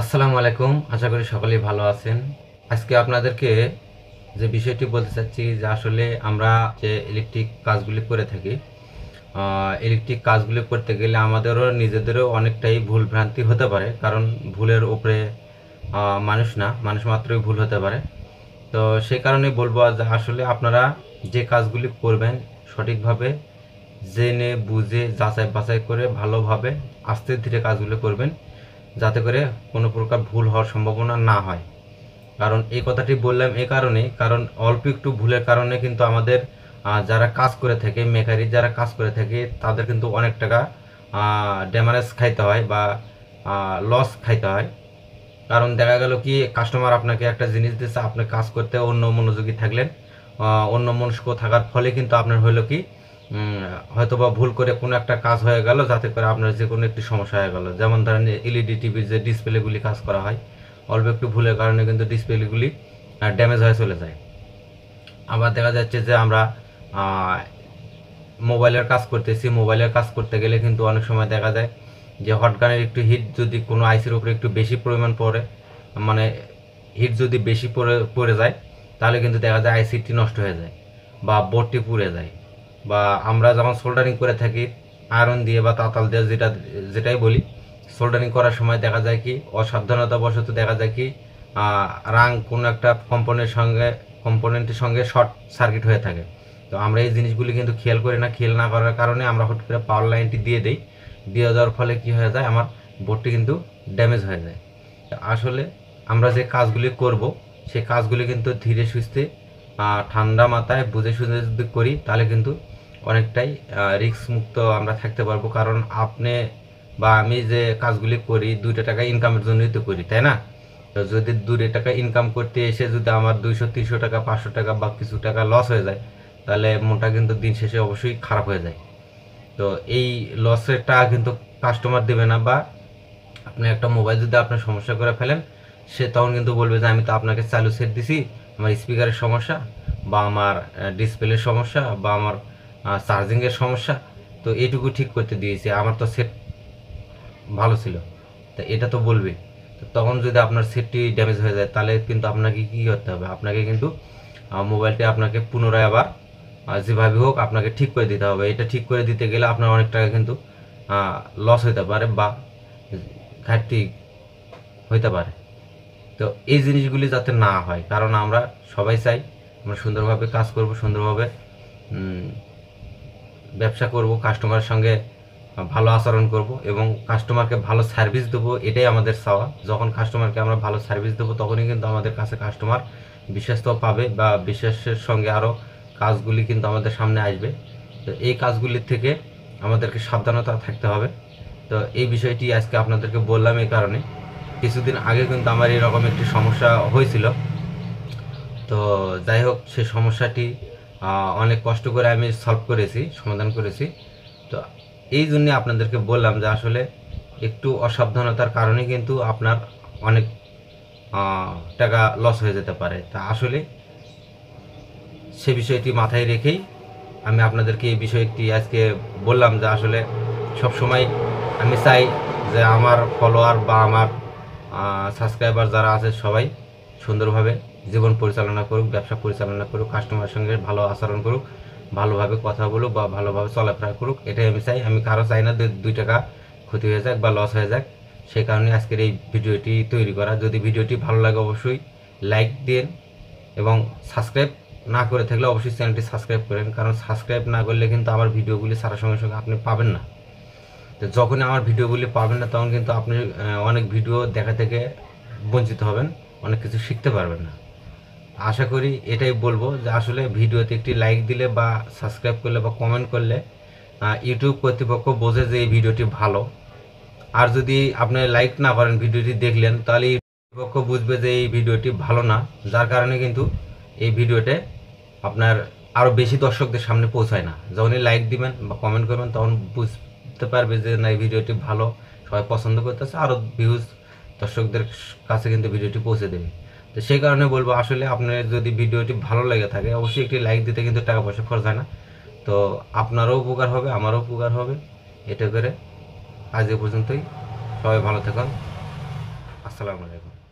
আসসালামু আলাইকুম। আশা করি সকলেই ভালো আছেন। আজকে আপনাদেরকে যে বিষয়টি বলতে চাচ্ছি যে আসলে আমরা যে ইলেকট্রিক কাজগুলি করে থাকি, ইলেকট্রিক কাজগুলি করতে গেলে আমাদেরও নিজেদেরও অনেকটাই ভুল ভ্রান্তি হতে পারে। কারণ ভুলের উপরে মানুষ না, মানুষ মাত্রই ভুল হতে পারে। তো সেই কারণেই বলবো যে আসলে আপনারা যে কাজগুলি করবেন সঠিকভাবে জেনে বুঝে যাচাই বাছাই করে ভালোভাবে আস্তে ধীরে কাজগুলো করবেন, যাতে করে কোনো প্রকার ভুল হওয়ার সম্ভাবনা না হয়। কারণ এই কথাটি বললাম এই কারণে, কারণ অল্প একটু ভুলের কারণে কিন্তু আমাদের যারা কাজ করে থাকে, মেকারি যারা কাজ করে থাকে, তাদের কিন্তু অনেক টাকা ড্যামারেজ খাইতে হয় বা লস খাইতে হয়। কারণ দেখা গেল কি কাস্টমার আপনাকে একটা জিনিস দিচ্ছে, আপনি কাজ করতে অন্য মনোযোগী থাকলেন, অন্য মনস্ক থাকার ফলে কিন্তু আপনার হলো কি হয়তোবা ভুল করে কোনো একটা কাজ হয়ে গেল, যাতে করে আপনার যে কোনো একটি সমস্যা হয়ে গেল। যেমন ধরেন এলইডি টিভির যে ডিসপ্লেগুলি কাজ করা হয়, অল্প একটু ভুলের কারণে কিন্তু ডিসপ্লেগুলি ড্যামেজ হয়ে চলে যায়। আবার দেখা যাচ্ছে যে আমরা মোবাইলের কাজ করতেছি, মোবাইলের কাজ করতে গেলে কিন্তু অনেক সময় দেখা যায় যে হটগানের একটু হিট যদি কোনো আইসির উপরে একটু বেশি পরিমাণ পড়ে, মানে হিট যদি বেশি পড়ে যায়, তাহলে কিন্তু দেখা যায় আইসিটি নষ্ট হয়ে যায় বা বোর্ডটি পুড়ে যায়। বা আমরা যেমন সোল্ডারিং করে থাকি আয়রন দিয়ে বা তাতাল দিয়ে, যেটাই বলি, সোল্ডারিং করার সময় দেখা যায় কি অসাবধানতাবশত দেখা যায় কি রাং কোনো একটা কম্পোনেন্টের সঙ্গে শর্ট সার্কিট হয়ে থাকে। তো আমরা এই জিনিসগুলি কিন্তু খেয়াল করি না, খেয়াল না করার কারণে আমরা হুট করে পাওয়ার লাইনটি দিয়ে দিই, দিয়ে দেওয়ার ফলে কি হয়ে যায়, আমার বোর্ডটি কিন্তু ড্যামেজ হয়ে যায়। আসলে আমরা যে কাজগুলি করব সেই কাজগুলি কিন্তু ধীরে সুস্থে ঠান্ডা মাথায় বুঝে শুনে যদি করি, তাহলে কিন্তু অনেকটাই রিস্ক মুক্ত আমরা থাকতে পারবো। কারণ আপনি বা আমি যে কাজগুলি করি 2টা টাকা ইনকামের জন্যই তো করি, তাই না? তো যদি 2 টাকা ইনকাম করতে এসে যদি আমার 200-300 টাকা 500 টাকা বা কিছু টাকা লস হয়ে যায়, তাহলে মনটা কিন্তু দিন শেষে অবশ্যই খারাপ হয়ে যায়। তো এই লসের টাকা কিন্তু কাস্টমার দেবে না। বা আপনি একটা মোবাইল যদি আপনার সমস্যা করে ফেলেন, সে তখন কিন্তু বলবে যে আমি তো আপনাকে চালু সেট দিছি, আমার স্পিকারের সমস্যা বা আমার ডিসপ্লের সমস্যা বা আমার চার্জিংয়ের সমস্যা, তো এইটুকু ঠিক করতে দিয়েছি, আমার তো সেট ভালো ছিল। তা এটা তো বলবে। তো তখন যদি আপনার সেটটি ড্যামেজ হয়ে যায়, তাহলে কিন্তু আপনাকে কী করতে হবে, আপনাকে কিন্তু মোবাইলটি আপনাকে পুনরায় আবার যেভাবে হোক আপনাকে ঠিক করে দিতে হবে। এটা ঠিক করে দিতে গেলে আপনার অনেক টাকা কিন্তু লস হতে পারে বা ঘাটতি হইতে পারে। তো এই জিনিসগুলি যাতে না হয়, কারণ আমরা সবাই চাই আমরা সুন্দরভাবে কাজ করব, সুন্দরভাবে ব্যবসা করব, কাস্টমারের সঙ্গে ভালো আচরণ করব এবং কাস্টমারকে ভালো সার্ভিস দেবো, এটাই আমাদের চাওয়া। যখন কাস্টমারকে আমরা ভালো সার্ভিস দেবো, তখনই কিন্তু আমাদের কাছে কাস্টমার বিশ্বাসও পাবে বা বিশ্বাসের সঙ্গে আরও কাজগুলি কিন্তু আমাদের সামনে আসবে। তো এই কাজগুলির থেকে আমাদেরকে সাবধানতা থাকতে হবে। তো এই বিষয়টি আজকে আপনাদেরকে বললাম এই কারণে, কিছুদিন আগে কিন্তু আমার এরকম একটি সমস্যা হয়েছিল। তো যাই হোক, সেই সমস্যাটি অনেক কষ্ট করে আমি সলভ করেছি, সমাধান করেছি। তো এই জন্যে আপনাদেরকে বললাম যে আসলে একটু অসাবধানতার কারণে কিন্তু আপনার অনেক টাকা লস হয়ে যেতে পারে। তা আসলে সে বিষয়টি মাথায় রেখেই আমি আপনাদেরকে এই বিষয়টি আজকে বললাম যে আসলে সব সময় আমি চাই যে আমার ফলোয়ার বা আমার সাবস্ক্রাইবার যারা আছে সবাই সুন্দরভাবে জীবন পরিচালনা করুক, ব্যবসা পরিচালনা করুক, কাস্টমারের সঙ্গে ভালো আচরণ করুক, ভালোভাবে কথা বলুক বা ভালোভাবে চলাফেরা করুক, এটাই আমি চাই। আমি কারো চাই না 2 টাকা ক্ষতি হয়ে যাক বা লস হয়ে যাক। সেই কারণে আজকের এই ভিডিওটি তৈরি করা। যদি ভিডিওটি ভালো লাগে অবশ্যই লাইক দিন এবং সাবস্ক্রাইব না করে থাকলে অবশ্যই চ্যানেলটি সাবস্ক্রাইব করেন, কারণ সাবস্ক্রাইব না করলে কিন্তু আমার ভিডিওগুলি ছাড়ার সঙ্গে সঙ্গে আপনি পাবেন না। তো যখনই আমার ভিডিওগুলি পাবেন না, তখন কিন্তু আপনি অনেক ভিডিও দেখা থেকে বঞ্চিত হবেন, অনেক কিছু শিখতে পারবেন না। আশা করি এটাই বলবো যে আসলে ভিডিওতে একটি লাইক দিলে বা সাবস্ক্রাইব করলে বা কমেন্ট করলে ইউটিউব কর্তৃপক্ষ বোঝে যে এই ভিডিওটি ভালো। আর যদি আপনি লাইক না করেন, ভিডিওটি দেখলেন, তাহলে কর্তৃপক্ষ বুঝবে যে এই ভিডিওটি ভালো না, যার কারণে কিন্তু এই ভিডিওতে আপনার আরও বেশি দর্শকদের সামনে পৌঁছায় না। যখনই লাইক দিবেন বা কমেন্ট করবেন, তখন বুঝতে পারবে যে না, এই ভিডিওটি ভালো, সবাই পছন্দ করতেছে, আরও ভিউজ দর্শকদের কাছে কিন্তু ভিডিওটি পৌঁছে দেবে। তো সেই কারণে বলবো আসলে আপনার যদি ভিডিওটি ভালো লেগে থাকে, অবশ্যই একটি লাইক দিতে কিন্তু টাকা পয়সা খরচ হয় না। তো আপনারও উপকার হবে, আমারও উপকার হবে। এটা করে আজ এ পর্যন্তই। সবাই ভালো থাকুন। আসসালামু আলাইকুম।